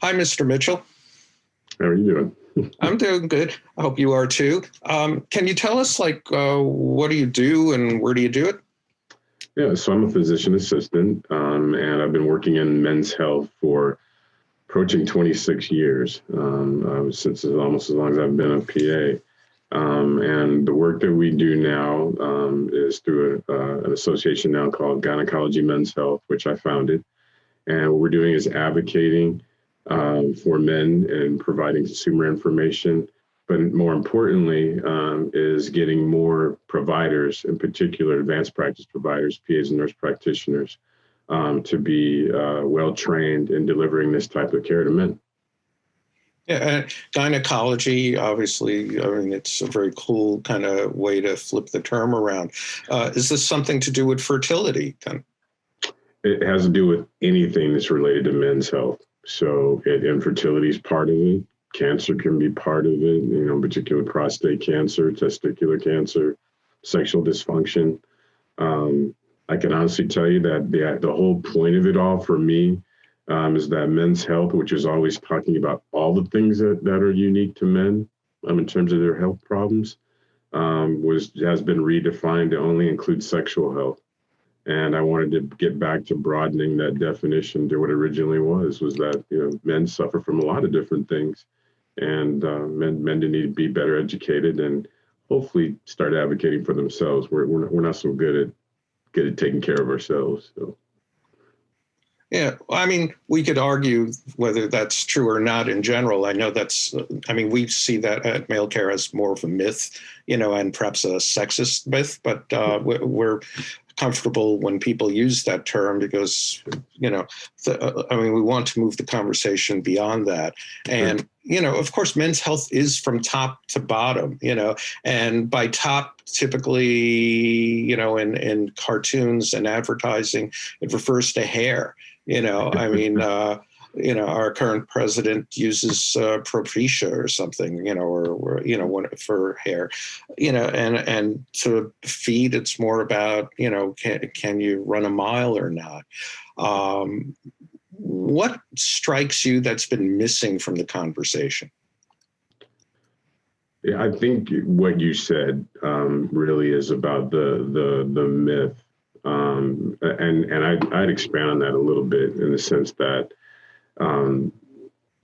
Hi, Mr. Mitchell. How are you doing? I'm doing good. I hope you are too. Can you tell us, what do you do and where do you do it? Yeah, so I'm a physician assistant, and I've been working in men's health for approaching 26 years, since almost as long as I've been a PA. And the work that we do now is through an association now called Guynecology Men's Health, which I founded. And what we're doing is advocating for men and providing consumer information, but more importantly, is getting more providers, in particular advanced practice providers, PAs and nurse practitioners, to be well trained in delivering this type of care to men. Yeah, gynecology, obviously, I mean, it's a very cool kind of way to flip the term around. Is this something to do with fertility? It has to do with anything that's related to men's health. So infertility is part of it. Cancer can be part of it, in particular prostate cancer, testicular cancer, sexual dysfunction. I can honestly tell you that the whole point of it all for me is that men's health, which is always talking about all the things that are unique to men in terms of their health problems, has been redefined to only include sexual health. And I wanted to get back to broadening that definition to what it originally was that, men suffer from a lot of different things, and men need to be better educated and hopefully start advocating for themselves. We're not so good at taking care of ourselves. So. Yeah, I mean, we could argue whether that's true or not in general. I know we see that at Malecare as more of a myth, and perhaps a sexist myth, but we're comfortable when people use that term because, we want to move the conversation beyond that. And, of course, men's health is from top to bottom, and by top, typically, in cartoons and advertising, it refers to hair. Our current president uses Propecia or something, for hair, and to feed, it's more about, can you run a mile or not? What strikes you that's been missing from the conversation? Yeah, I think what you said really is about the myth. And I'd expand on that a little bit in the sense that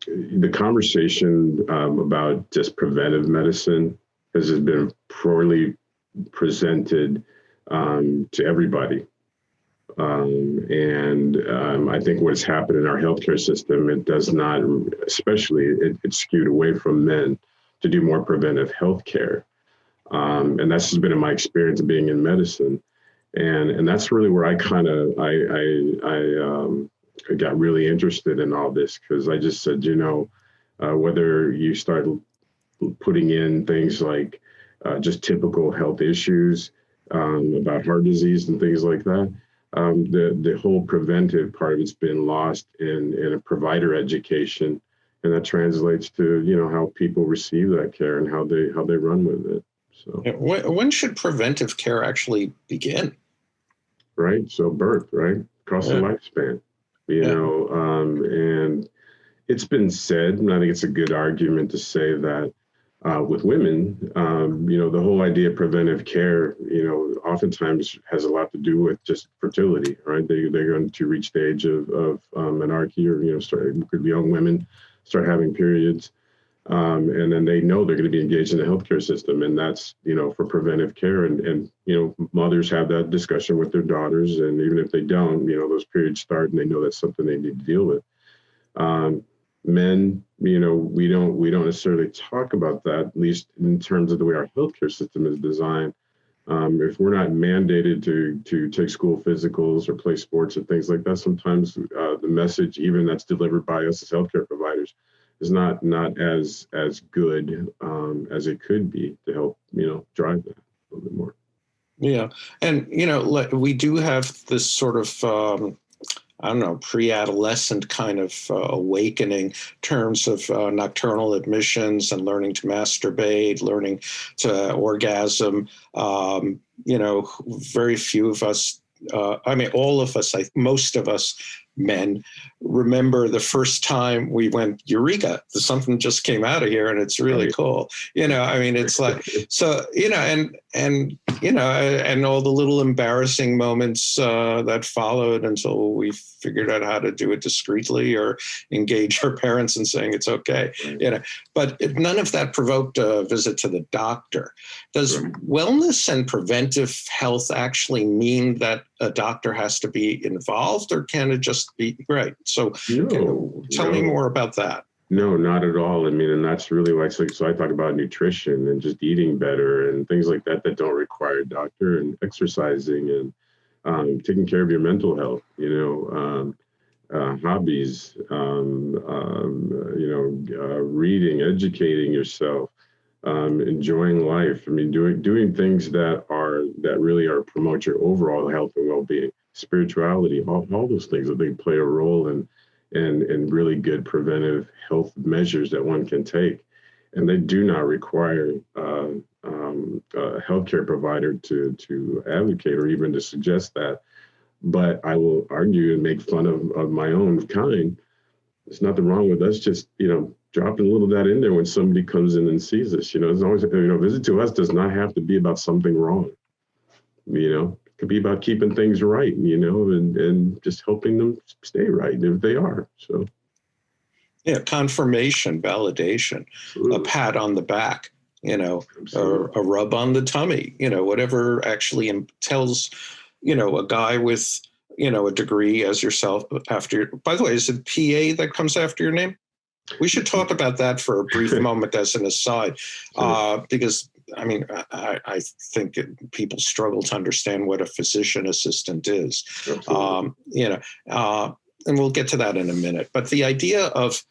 the conversation about just preventive medicine has been poorly presented to everybody. I think what's happened in our healthcare system, it does not, it's skewed away from men to do more preventive healthcare. And that's just been in my experience of being in medicine. And that's really where I got really interested in all this, because I just said, whether you start putting in things like just typical health issues about heart disease and things like that, the whole preventive part of it's been lost in a provider education, and that translates to how people receive that care and how they run with it. So when should preventive care actually begin? Right. So birth, right? Across the lifespan, and it's been said, and I think it's a good argument to say that with women, the whole idea of preventive care, oftentimes has a lot to do with just fertility, right? They're going to reach the age of menarche, or young women start having periods. And then they know they're going to be engaged in the healthcare system, and that's, for preventive care. And mothers have that discussion with their daughters, and even if they don't, those periods start, and they know that's something they need to deal with. Men, we don't necessarily talk about that, at least in terms of the way our healthcare system is designed. If we're not mandated to take school physicals or play sports and things like that, sometimes the message, even that's delivered by us as healthcare providers, is not as good as it could be to help drive that a little bit more. Yeah, and we do have this sort of pre-adolescent kind of awakening in terms of nocturnal admissions and learning to masturbate, learning to orgasm. Very few of us, all of us, most of us men remember the first time we went, eureka, something just came out of here and it's really cool. I mean, it's like, so, and all the little embarrassing moments that followed until we figured out how to do it discreetly or engage our parents in saying it's okay, but none of that provoked a visit to the doctor. Does wellness and preventive health actually mean that a doctor has to be involved, or can it just be right? So tell me more about that. No, not at all. I mean, and that's really why. So I talk about nutrition and just eating better and things like that don't require a doctor, and exercising and taking care of your mental health. Hobbies. Reading, educating yourself, enjoying life. I mean, doing things that really promote your overall health and well-being. Spirituality, all those things, I think, play a role in really good preventive health measures that one can take. And they do not require a healthcare provider to advocate or even to suggest that. But I will argue and make fun of my own kind. There's nothing wrong with us just, dropping a little of that in there when somebody comes in and sees us. There's always, visit to us does not have to be about something wrong. It could be about keeping things right, and just helping them stay right if they are. So, yeah, confirmation, validation, a pat on the back, or a rub on the tummy, whatever actually tells, a guy with, a degree as yourself after. By the way, is it PA that comes after your name? We should talk about that for a brief moment as an aside, because I mean, I think people struggle to understand what a physician assistant is, and we'll get to that in a minute. But the idea of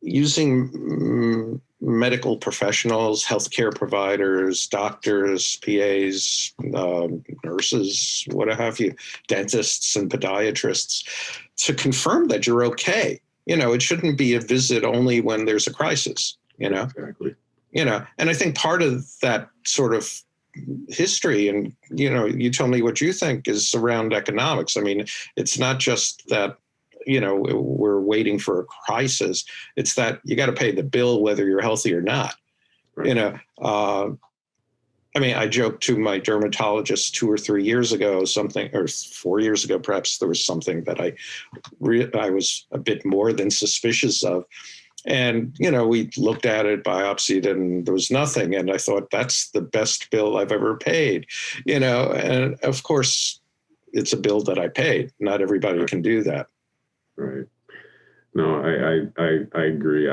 using medical professionals, healthcare providers, doctors, PAs, nurses, what have you, dentists and podiatrists, to confirm that you're okay. It shouldn't be a visit only when there's a crisis, Exactly. And I think part of that sort of history, and, you tell me what you think, is around economics. I mean, it's not just that, we're waiting for a crisis. It's that you got to pay the bill whether you're healthy or not. Right. I mean, I joked to my dermatologist 2 or 3 years ago, or 4 years ago, perhaps, there was something that I was a bit more than suspicious of. And, we looked at it, biopsied, and there was nothing. And I thought, that's the best bill I've ever paid, and of course, it's a bill that I paid. Not everybody can do that. Right. No, I agree.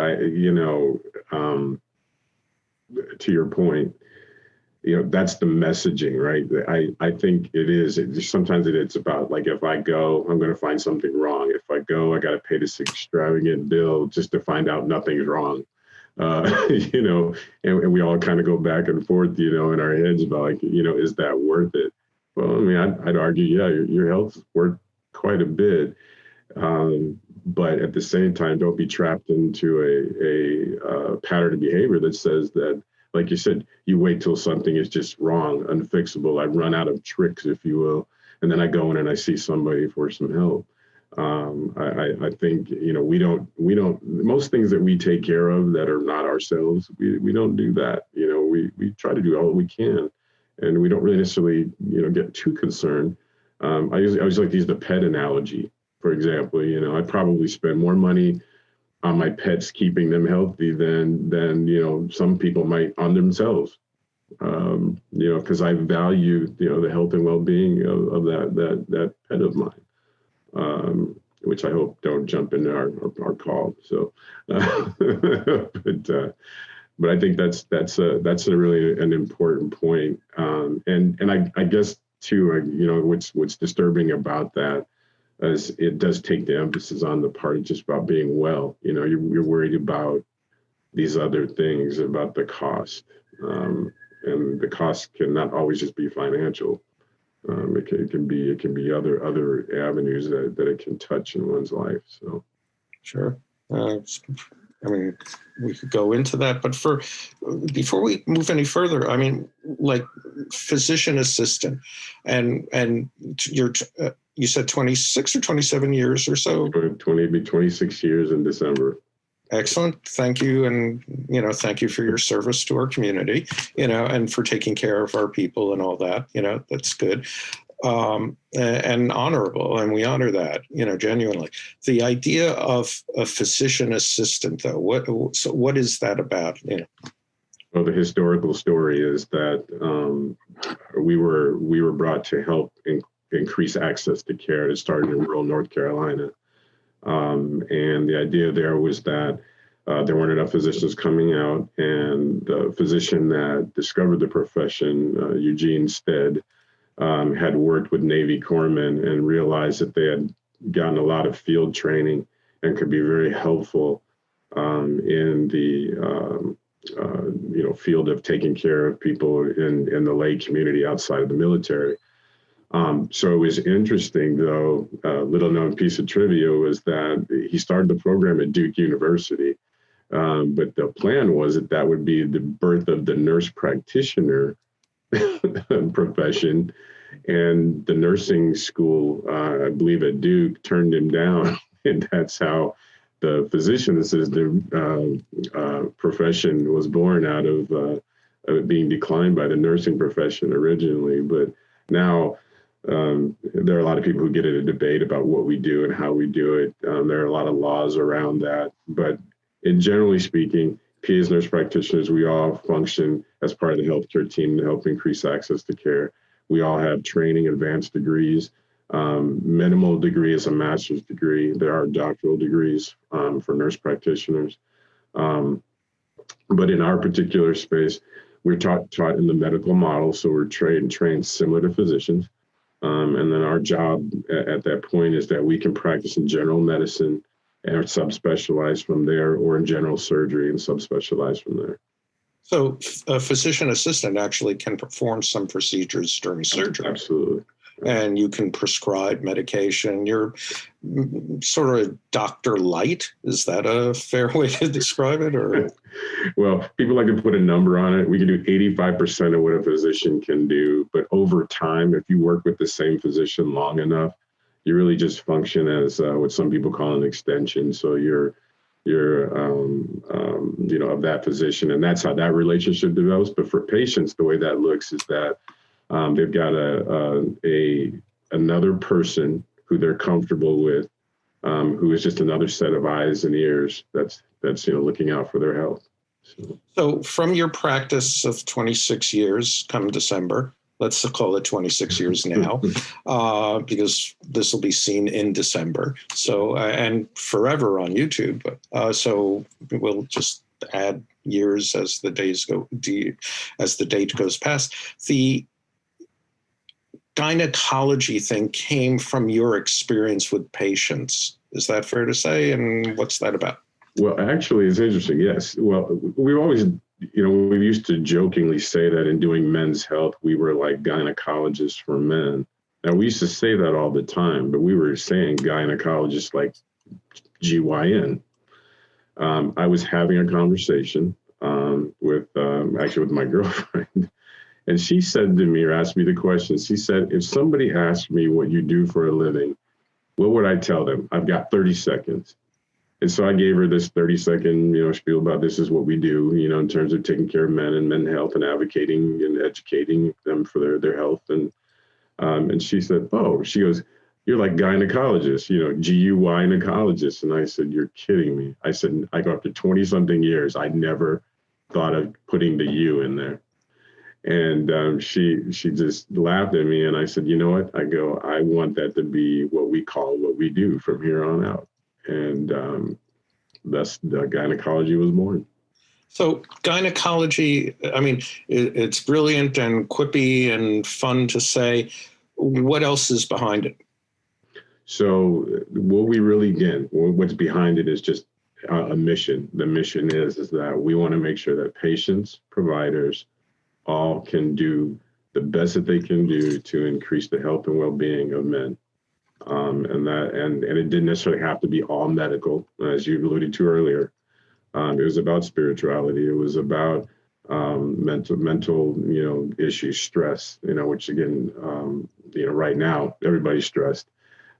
To your point, that's the messaging, right? I think it is. Sometimes it's about, like, if I go, I'm going to find something wrong. If I go, I got to pay this extravagant bill just to find out nothing's wrong. And we all kind of go back and forth, in our heads about, like, is that worth it? Well, I mean, I'd argue, yeah, your health's worth quite a bit. But at the same time, don't be trapped into a pattern of behavior that says that, like you said, you wait till something is just wrong, unfixable. I run out of tricks, if you will, and then I go in and I see somebody for some help. I think, we don't, most things that we take care of that are not ourselves, we don't do that. We try to do all we can, and we don't really necessarily, get too concerned. I always like to use the pet analogy, for example. I probably spend more money on my pets, keeping them healthy than some people might on themselves, because I value, the health and well-being of that pet of mine, which I hope don't jump into our call. So, but I think that's a really an important point. And I guess too, what's disturbing about that, as it does take the emphasis on the part just about being well. You're worried about these other things, about the cost, and the cost can not always just be financial. It can be other avenues that it can touch in one's life. So, sure. I mean, we could go into that, but before we move any further, I mean, like physician assistant, and you're you said 26 or 27 years or so? 26 years in December. Excellent. Thank you. And, thank you for your service to our community, and for taking care of our people and all that, that's good. And honorable. And we honor that, genuinely. The idea of a physician assistant, though, what is that about? Well, the historical story is that we were brought to help increase access to care. It started in rural North Carolina. And the idea there was that there weren't enough physicians coming out, and the physician that discovered the profession, Eugene Stead, had worked with Navy corpsmen and realized that they had gotten a lot of field training and could be very helpful in the field of taking care of people in the lay community outside of the military. So it was interesting, though, little known piece of trivia was that he started the program at Duke University. But the plan was that would be the birth of the nurse practitioner profession. And the nursing school, I believe at Duke, turned him down. And that's how the physician assistant profession was born, out of it being declined by the nursing profession originally. But now, there are a lot of people who get in a debate about what we do and how we do it. There are a lot of laws around that. But generally speaking, PAs, nurse practitioners, we all function as part of the healthcare team to help increase access to care. We all have training, advanced degrees. Minimal degree is a master's degree. There are doctoral degrees for nurse practitioners. But in our particular space, we're taught in the medical model. So we're trained similar to physicians. And then our job at that point is that we can practice in general medicine and subspecialize from there, or in general surgery and subspecialize from there. So a physician assistant actually can perform some procedures during surgery. Absolutely. And you can prescribe medication. You're sort of Dr. Light. Is that a fair way to describe it? Or well, people like to put a number on it. We can do 85% of what a physician can do. But over time, if you work with the same physician long enough, you really just function as what some people call an extension. So you're of that physician, and that's how that relationship develops. But for patients, the way that looks is that they've got another person who they're comfortable with, who is just another set of eyes and ears that's looking out for their health. So from your practice of 26 years, come December, let's call it 26 years now, because this will be seen in December. So, and forever on YouTube. So we'll just add years as the date goes past. The gynecology thing came from your experience with patients. Is that fair to say? And what's that about? Well, actually, it's interesting. Yes. Well, we've always, we used to jokingly say that in doing men's health, we were like gynecologists for men. Now, we used to say that all the time, but we were saying gynecologists like GYN. I was having a conversation with my girlfriend, and she said to me, or asked me the question, she said, if somebody asked me what you do for a living, what would I tell them? I've got 30 seconds. And so I gave her this 30-second, spiel about this is what we do, in terms of taking care of men and men's health and advocating and educating them for their health. And she said, oh, she goes, you're like gynecologist, GYnecologist. And I said, you're kidding me. I said, I go after 20-something years, I never thought of putting the U in there. And she just laughed at me. And I said, you know what? I go, I want that to be what we call what we do from here on out. And thus the gynecology was born. So gynecology, I mean, it's brilliant and quippy and fun to say. What else is behind it? So what we really get, what's behind it is just a mission. The mission is that we want to make sure that patients, providers, all can do the best that they can do to increase the health and well-being of men. And it didn't necessarily have to be all medical, as you alluded to earlier. It was about spirituality. It was about mental issues, stress. Which again, right now everybody's stressed.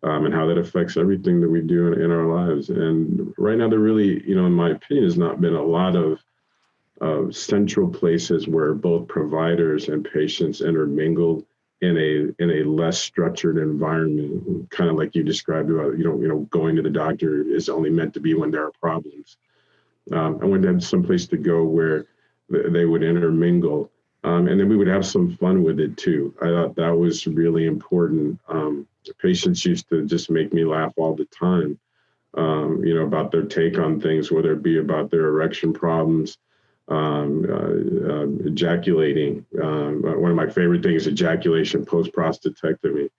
and how that affects everything that we do in our lives. And right now, there really, in my opinion, has not been a lot of central places where both providers and patients intermingle in a less structured environment, kind of like you described about, going to the doctor is only meant to be when there are problems. I wanted to have some place to go where they would intermingle, and then we would have some fun with it too. I thought that was really important. Patients used to just make me laugh all the time, about their take on things, whether it be about their erection problems, ejaculating. One of my favorite things, ejaculation post-prostatectomy.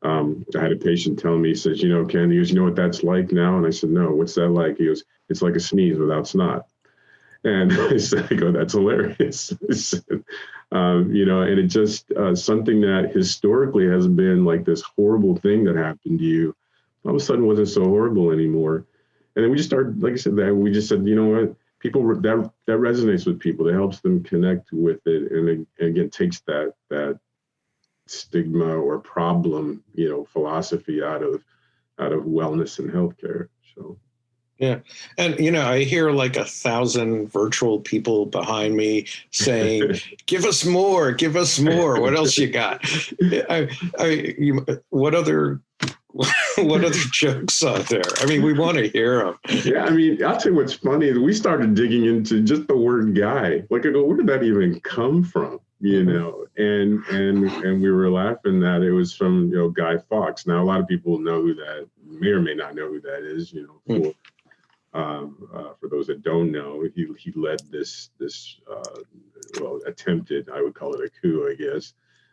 I had a patient tell me, he says, Ken, he goes, you know what that's like now? And I said, no, what's that like? He goes, it's like a sneeze without snot. And I go, that's hilarious. And it just something that historically has been like this horrible thing that happened to you, all of a sudden wasn't so horrible anymore. And then we just started, like I said, we just said, you know what, people that resonates with people, that helps them connect with it, and again takes that stigma or problem, philosophy out of wellness and healthcare. So. Yeah. And, I hear like 1,000 virtual people behind me saying, give us more. What else you got? What other jokes are there? I mean, we want to hear them. Yeah. I mean, I'll tell you what's funny is we started digging into just the word guy. Like I go, where did that even come from? And we were laughing that it was from, Guy Fawkes. Now, a lot of people know who that, may or may not know who that is, for those that don't know, he led this attempted, I would call it a coup, I guess,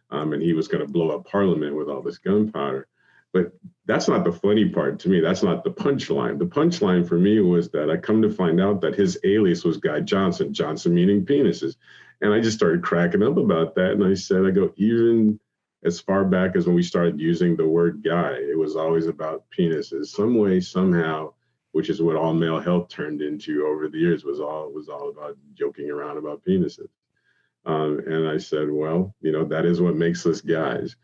and he was going to blow up Parliament with all this gunpowder. But that's not the funny part to me. That's not the punchline. The punchline for me was that I come to find out that his alias was Guy Johnson, Johnson meaning penises. And I just started cracking up about that. And I said, even as far back as when we started using the word guy, it was always about penises, some way, somehow, which is what all male health turned into over the years, was all about joking around about penises. And I said, well, that is what makes us guys.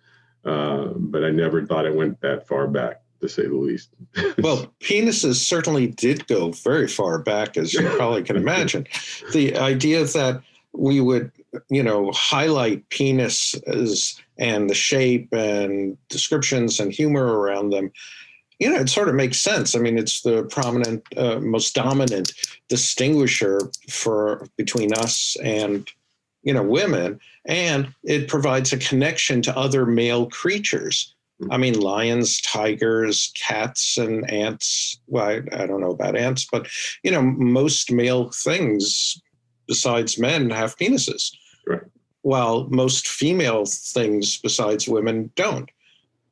But I never thought it went that far back, to say the least. Well, penises certainly did go very far back, as you probably can imagine. The idea that we would, highlight penises and the shape and descriptions and humor around them, it sort of makes sense. I mean, it's the prominent, most dominant distinguisher between us and, women, and it provides a connection to other male creatures. I mean, lions, tigers, cats, and ants. Well, I don't know about ants, but, most male things besides men have penises. Right. While most female things besides women don't,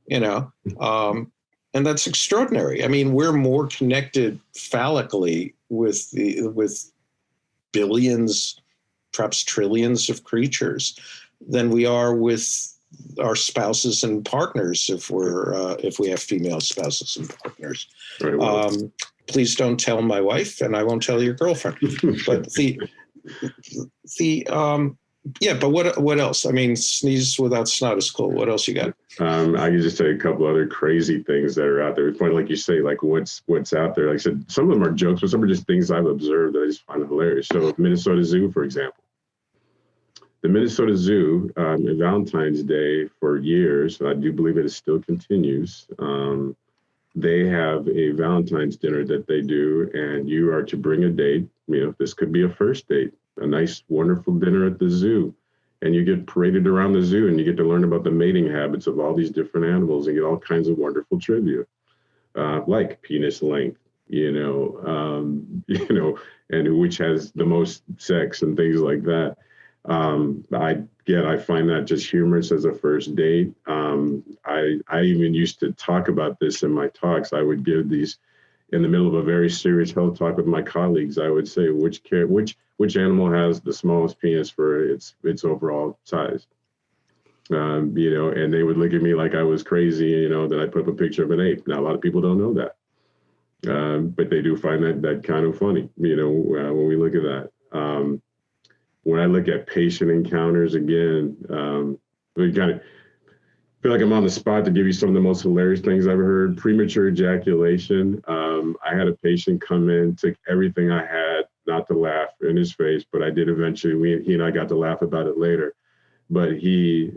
and that's extraordinary. I mean, we're more connected phallically with billions, perhaps trillions of creatures than we are with our spouses and partners if we have female spouses and partners. Right, well. Please don't tell my wife, and I won't tell your girlfriend. But but what else? I mean, sneeze without snot is cool. What else you got? I can just tell you a couple other crazy things that are out there. It's funny, like you say, like what's out there. Like I said, some of them are jokes, but some are just things I've observed that I just find hilarious. So Minnesota Zoo, for example. The Minnesota Zoo, on Valentine's Day for years, I do believe it still continues. They have a Valentine's dinner that they do, and you are to bring a date. This could be a first date, a nice, wonderful dinner at the zoo. And you get paraded around the zoo and you get to learn about the mating habits of all these different animals and get all kinds of wonderful trivia, like penis length, and which has the most sex and things like that. I find that just humorous as a first date. I even used to talk about this in my talks. I would give these in the middle of a very serious health talk with my colleagues. I would say which animal has the smallest penis for its overall size. And they would look at me like I was crazy. That I put up a picture of an ape. Now a lot of people don't know that, but they do find that kind of funny. When we look at that. When I look at patient encounters again, feel like I'm on the spot to give you some of the most hilarious things I've ever heard. Premature ejaculation. I had a patient come in, took everything I had, not to laugh in his face, but I did eventually. He and I got to laugh about it later. But he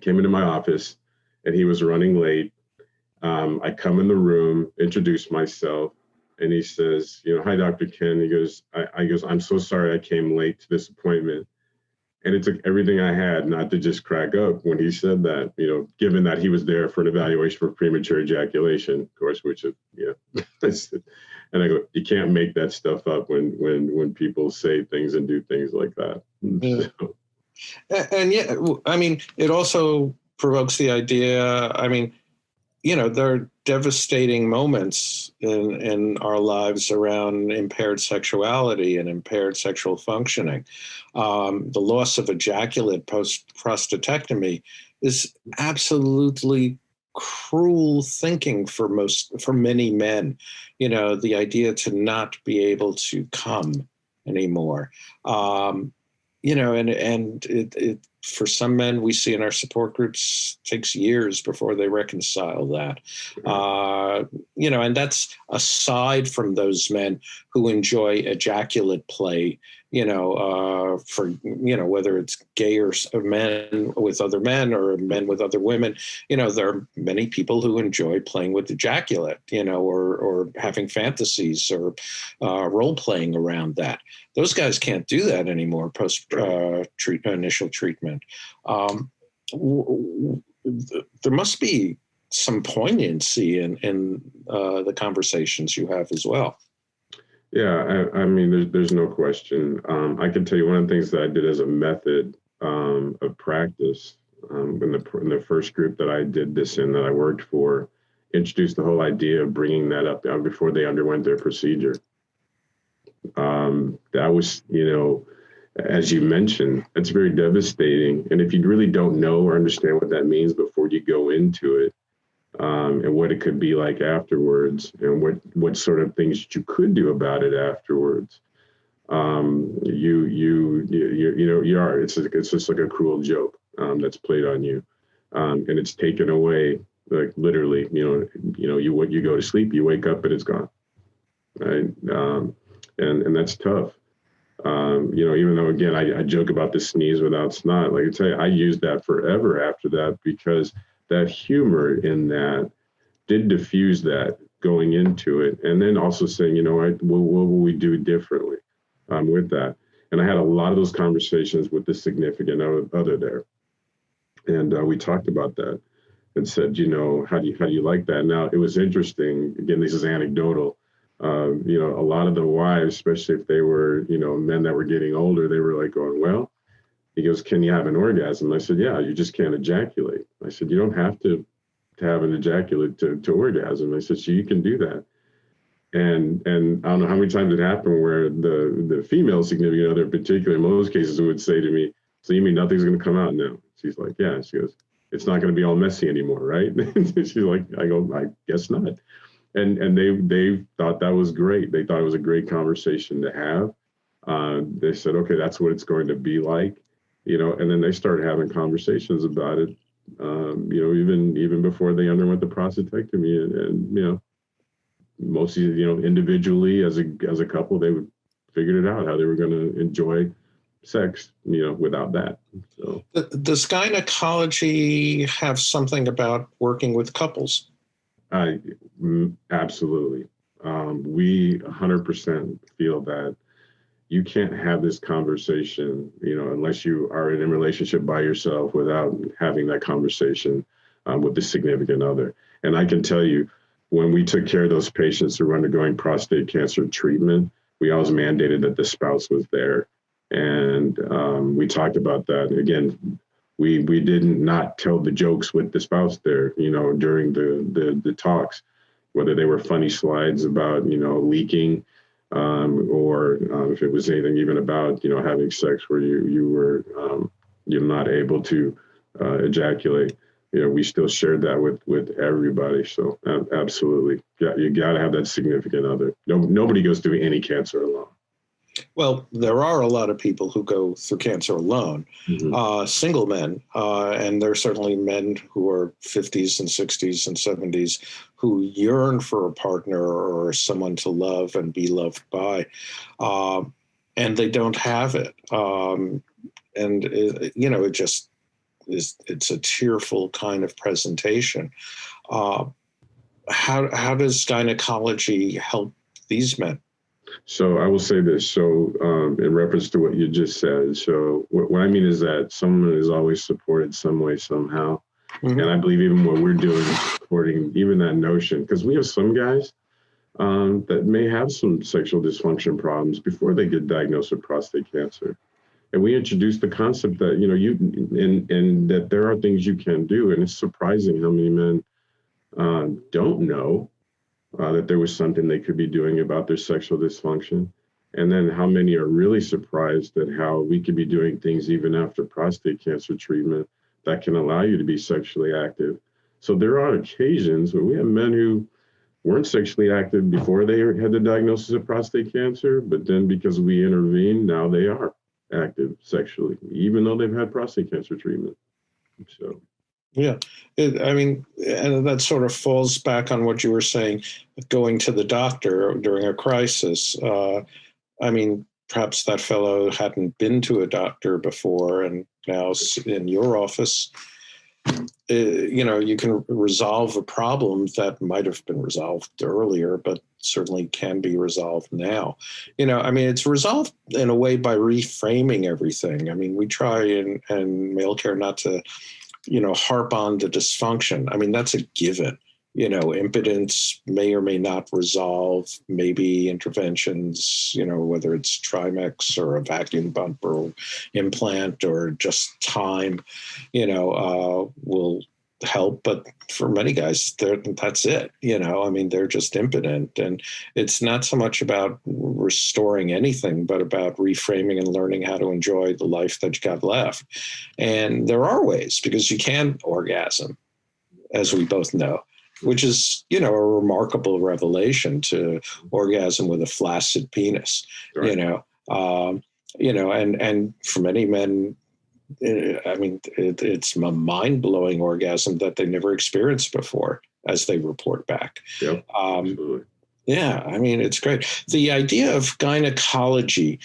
came into my office and he was running late. I come in the room, introduce myself, and he says, "Hi, Dr. Ken." He goes, "I'm so sorry I came late to this appointment." And it took everything I had not to just crack up when he said that, given that he was there for an evaluation for premature ejaculation, of course, which is, and I go, you can't make that stuff up when people say things and do things like that. Yeah. And yeah, I mean, it also provokes the idea, there are devastating moments in our lives around impaired sexuality and impaired sexual functioning. The loss of ejaculate post-prostatectomy is absolutely cruel thinking for many men. The idea to not be able to come anymore. And it for some men we see in our support groups takes years before they reconcile that. And that's aside from those men who enjoy ejaculate play, for, whether it's gay or men with other men or men with other women, there are many people who enjoy playing with ejaculate, or having fantasies or role playing around that. Those guys can't do that anymore post initial treatment. There must be some poignancy in the conversations you have as well. Yeah, I mean, there's no question. I can tell you one of the things that I did as a method of practice in the first group that I did this in, that I worked for, introduced the whole idea of bringing that up before they underwent their procedure. That was, as you mentioned, it's very devastating. And if you really don't know or understand what that means before you go into it, and what it could be like afterwards, and what sort of things you could do about it afterwards, it's just like a cruel joke that's played on you, and it's taken away, like literally. You go to sleep, you wake up, and it's gone, right? And that's tough. Even though, again, I joke about the sneeze without snot, like I tell you, I used that forever after that, because that humor in that did diffuse that going into it. And then also saying, what will we do differently with that? And I had a lot of those conversations with the significant other there. And we talked about that and said, how do you like that? Now, it was interesting. Again, this is anecdotal. A lot of the wives, especially if they were, men that were getting older, they were like going, well, he goes, can you have an orgasm? I said, yeah, you just can't ejaculate. I said, you don't have to have an ejaculate to orgasm. I said, so you can do that. And I don't know how many times it happened where the female significant other in particular, in most cases, would say to me, so you mean nothing's going to come out now? She's like, yeah. She goes, it's not going to be all messy anymore, right? She's like, I go, I guess not. And they thought that was great. They thought it was a great conversation to have. They said, okay, that's what it's going to be like. And then they started having conversations about it, even before they underwent the prostatectomy, and mostly, individually as a couple, they would figured it out how they were going to enjoy sex, without that. So, does gynecology have something about working with couples? Absolutely. We 100% feel that you can't have this conversation, unless you are in a relationship by yourself, without having that conversation with the significant other. And I can tell you, when we took care of those patients who were undergoing prostate cancer treatment, we always mandated that the spouse was there. And we talked about that. Again, we didn't not tell the jokes with the spouse there, during the talks, whether they were funny slides about, leaking, or if it was anything even about, having sex where you were you're not able to ejaculate. We still shared that with everybody. So absolutely, yeah, you got to have that significant other. Nobody goes through any cancer alone. Well, there are a lot of people who go through cancer alone, single men, and there are certainly men who are 50s and 60s and 70s who yearn for a partner or someone to love and be loved by, and they don't have it. It just it's a tearful kind of presentation. How does gynecology help these men? So I will say this. So in reference to what you just said, so what I mean is that someone is always supported some way, somehow. And I believe even what we're doing is supporting even that notion, because we have some guys that may have some sexual dysfunction problems before they get diagnosed with prostate cancer. And we introduced the concept that, and that there are things you can do. And it's surprising how many men don't know that there was something they could be doing about their sexual dysfunction. And then how many are really surprised at how we could be doing things even after prostate cancer treatment that can allow you to be sexually active. So there are occasions where we have men who weren't sexually active before they had the diagnosis of prostate cancer, but then because we intervened, now they are active sexually, even though they've had prostate cancer treatment. So. Yeah, and that sort of falls back on what you were saying, going to the doctor during a crisis. Perhaps that fellow hadn't been to a doctor before, and now in your office, you can resolve a problem that might have been resolved earlier, but certainly can be resolved now. It's resolved in a way by reframing everything. We try in Malecare not to harp on the dysfunction. That's a given. Impotence may or may not resolve. Maybe interventions, whether it's Trimex or a vacuum pump or implant or just time, will help. But for many guys, that's it. They're just impotent. And it's not so much about restoring anything, but about reframing and learning how to enjoy the life that you got left. And there are ways, because you can orgasm, as we both know, which is, a remarkable revelation, to orgasm with a flaccid penis, right. And for many men, it's a mind-blowing orgasm that they never experienced before, as they report back. Yep, absolutely. Yeah, it's great. The idea of gynecology,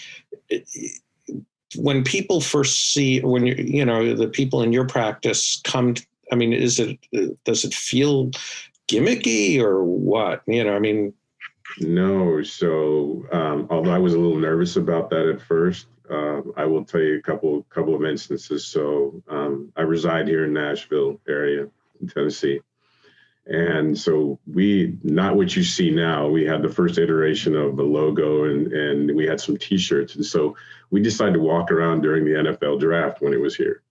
when people first see, when the people in your practice come, does it feel gimmicky or what? No. So although I was a little nervous about that at first, I will tell you a couple of instances. So I reside here in Nashville area, in Tennessee. And so not what you see now, we had the first iteration of the logo and we had some T-shirts. And so we decided to walk around during the NFL draft when it was here,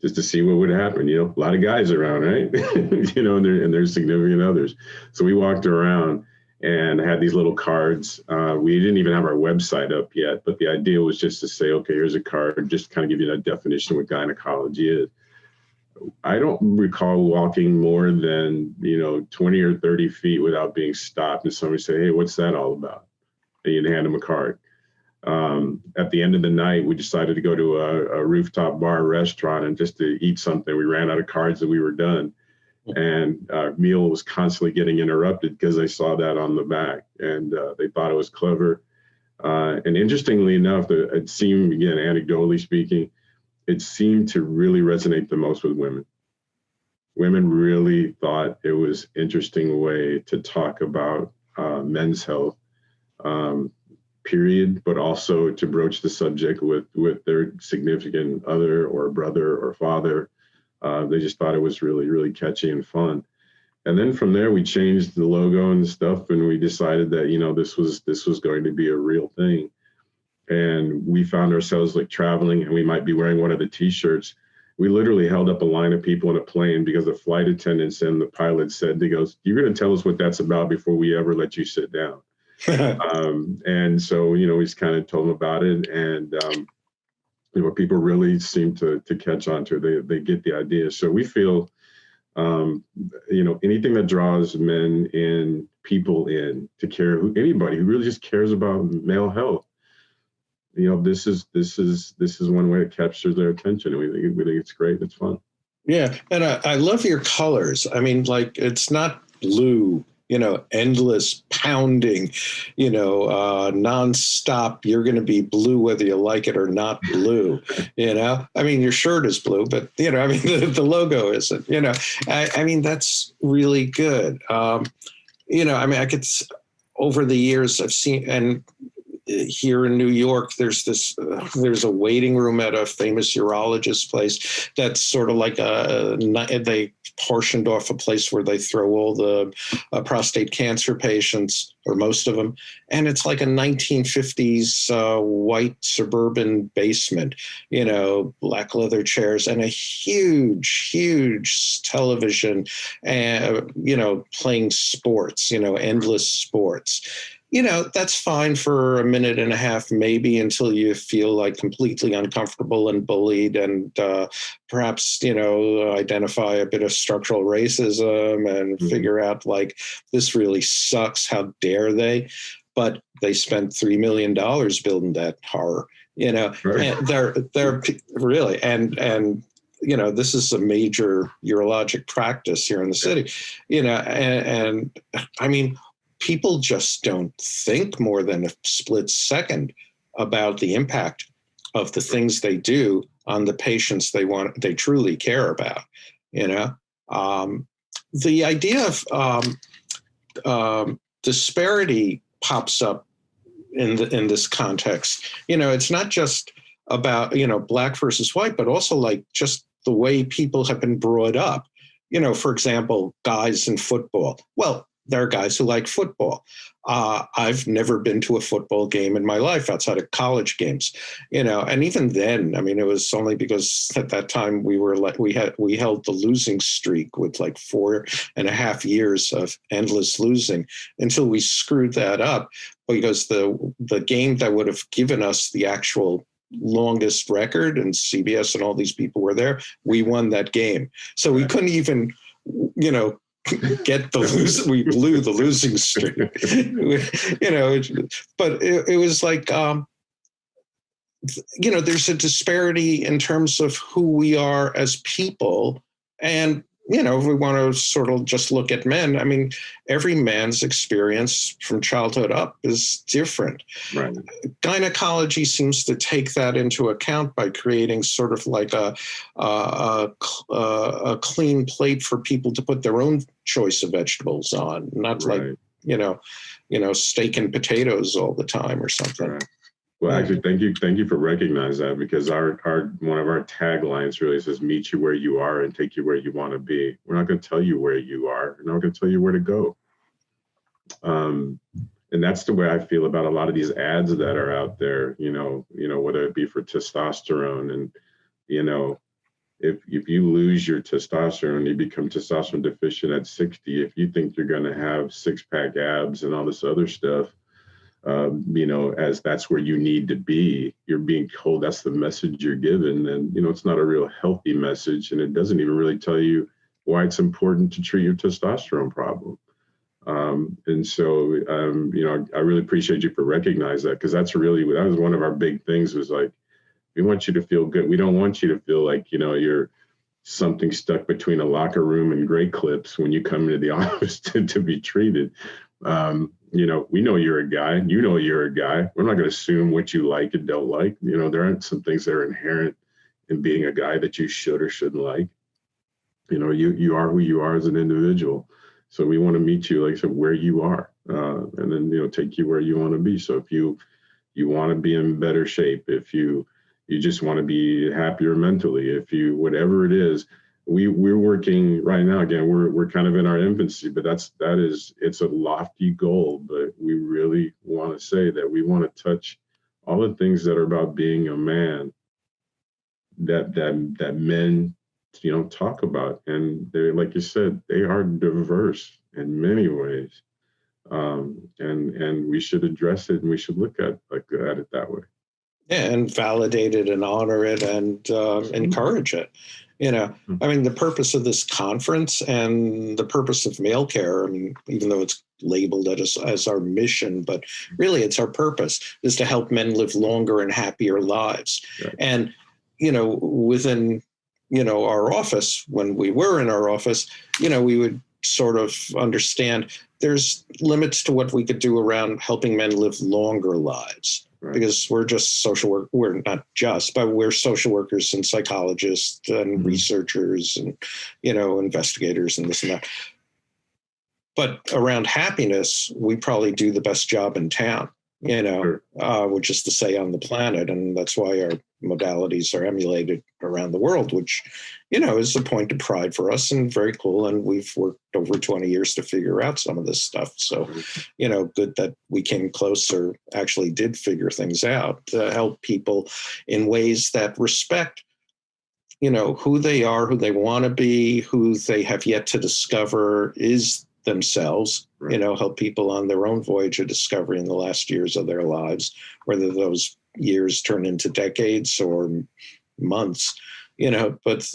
just to see what would happen. A lot of guys around, right? And there's significant others. So we walked around and had these little cards. We didn't even have our website up yet, but the idea was just to say, okay, here's a card, just kind of give you that definition of what gynecology is. I don't recall walking more than, 20 or 30 feet without being stopped and somebody say, hey, what's that all about? And you'd hand them a card. At the end of the night, we decided to go to a rooftop bar restaurant and just to eat something. We ran out of cards and we were done. And our meal was constantly getting interrupted because they saw that on the back, and they thought it was clever. And interestingly enough, it seemed, again, anecdotally speaking, it seemed to really resonate the most with women. Women really thought it was an interesting way to talk about men's health, period, but also to broach the subject with their significant other or brother or father. They just thought it was really, really catchy and fun. And then from there, we changed the logo and stuff, and we decided that, this was going to be a real thing. And we found ourselves like traveling, and we might be wearing one of the T-shirts. We literally held up a line of people in a plane because the flight attendants and the pilot said, they goes, you're going to tell us what that's about before we ever let you sit down. And so, we just kind of told them about it. And, people really seem to catch on to it. They get the idea. So we feel, anything that draws men in, people in, to care, anybody who really just cares about male health. this is one way it captures their attention, and we think it's great. It's fun. Yeah, and I love your colors. I mean, like, it's not blue, endless pounding, nonstop. You're going to be blue whether you like it or not blue, I mean, your shirt is blue, but, I mean, the logo isn't, I mean, that's really good. I mean, over the years I've seen, and here in New York, there's a waiting room at a famous urologist place that's sort of like they portioned off a place where they throw all the prostate cancer patients, or most of them, and it's like a 1950s white suburban basement, black leather chairs and a huge television, and playing sports, endless sports. That's fine for a minute and a half, maybe, until you feel like completely uncomfortable and bullied, and perhaps, identify a bit of structural racism and figure out, like, this really sucks. How dare they? But they spent $3 million building that horror, Right. and they're really, and this is a major urologic practice here in the city, and I mean, people just don't think more than a split second about the impact of the things they do on the patients they truly care about. The idea of disparity pops up in this context. It's not just about black versus white, but also, like, just the way people have been brought up. For example, guys in football. Well, there are guys who like football. I've never been to a football game in my life outside of college games, and even then, I mean, it was only because at that time we held the losing streak with like 4.5 years of endless losing until we screwed that up, because the game that would have given us the actual longest record, and CBS and all these people were there, we won that game. So we couldn't even, get we blew the losing streak, but it was like, there's a disparity in terms of who we are as people. And, if we want to sort of just look at men, I mean, every man's experience from childhood up is different. Right. Guynecology seems to take that into account by creating sort of like a clean plate for people to put their own choice of vegetables on, not Right. like, steak and potatoes all the time or something. Right. Well, actually, thank you for recognizing that, because our one of our taglines really says, "Meet you where you are and take you where you want to be." We're not going to tell you where you are. We're not going to tell you where to go. And that's the way I feel about a lot of these ads that are out there. Whether it be for testosterone, and if you lose your testosterone, you become testosterone deficient at 60. If you think you're going to have 6-pack abs and all this other stuff, as that's where you need to be, you're being told that's the message you're given. And, it's not a real healthy message. And it doesn't even really tell you why it's important to treat your testosterone problem. And so, I really appreciate you for recognizing that, because that was one of our big things, was like, we want you to feel good. We don't want you to feel like, you're something stuck between a locker room and great clips when you come into the office to be treated. We know you're a guy, you're a guy. We're not going to assume what you like and don't like. There aren't some things that are inherent in being a guy that you should or shouldn't like. You are who you are as an individual. So we want to meet you, like I said, where you are, and then, take you where you want to be. So if you want to be in better shape, if you just want to be happier mentally, if you, whatever it is, we're working right now. Again, we're kind of in our infancy, but it's a lofty goal. But we really want to say that we want to touch all the things that are about being a man that men, talk about. And they're, like you said, they are diverse in many ways. And we should address it, and we should look at it that way. Yeah, and validate it and honor it and encourage it. I mean, the purpose of this conference and the purpose of Malecare, I mean, even though it's labeled as our mission, but really it's our purpose, is to help men live longer and happier lives. Right. And, within, our office, when we were in our office, we would sort of understand there's limits to what we could do around helping men live longer lives. Right. Because we're just social work. We're not just, but we're social workers and psychologists and researchers and, investigators and this and that. But around happiness, we probably do the best job in town, Sure. Which is to say on the planet. And that's why our modalities are emulated around the world, which, is a point of pride for us and very cool. And we've worked over 20 years to figure out some of this stuff. So, good that we came close or actually did figure things out to help people in ways that respect, who they are, who they want to be, who they have yet to discover is themselves, right. Help people on their own voyage of discovery in the last years of their lives, whether those years turn into decades or months, but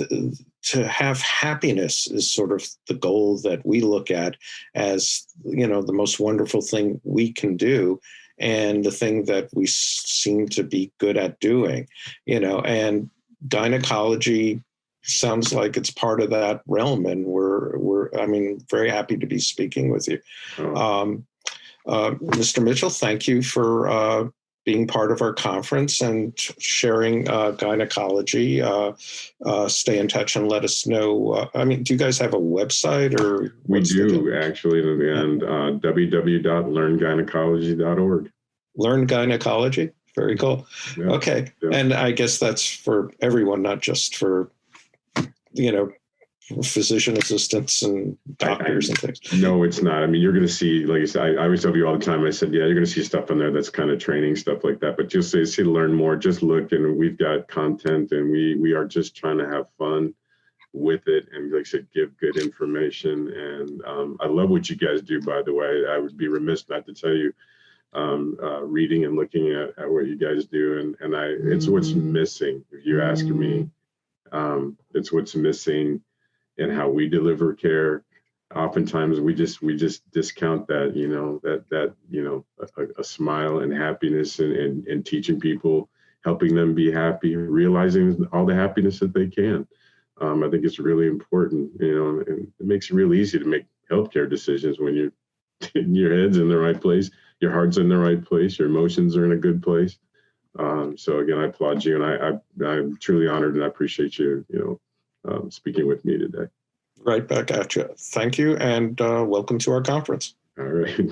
to have happiness is sort of the goal that we look at as, the most wonderful thing we can do and the thing that we seem to be good at doing, and gynecology sounds like it's part of that realm, and we're very happy to be speaking with you. Mr. Mitchell, thank you for being part of our conference and sharing gynecology. Stay in touch and let us know. Do you guys have a website or? We do actually, and www.learngynecology.org. Learn Guynecology. Very cool. Yeah. Okay. Yeah. And I guess that's for everyone, not just for physician assistants and doctors and things. No, it's not. You're going to see, like I said, I always tell you all the time, I said, you're going to see stuff on there that's kind of training stuff like that, but just see to learn more, just look, and we've got content, and we are just trying to have fun with it. And like I said, give good information. And I love what you guys do, by the way. I would be remiss not to tell you, reading and looking at what you guys do. And it's what's missing, if you ask me. It's what's missing in how we deliver care. Oftentimes we just discount that, a smile and happiness and teaching people, helping them be happy, realizing all the happiness that they can. I think it's really important, and it makes it really easy to make healthcare decisions when your head's in the right place, your heart's in the right place, your emotions are in a good place. So again, I applaud you, and I'm truly honored, and I appreciate you, speaking with me today. Right back at you. Thank you, and welcome to our conference. All right.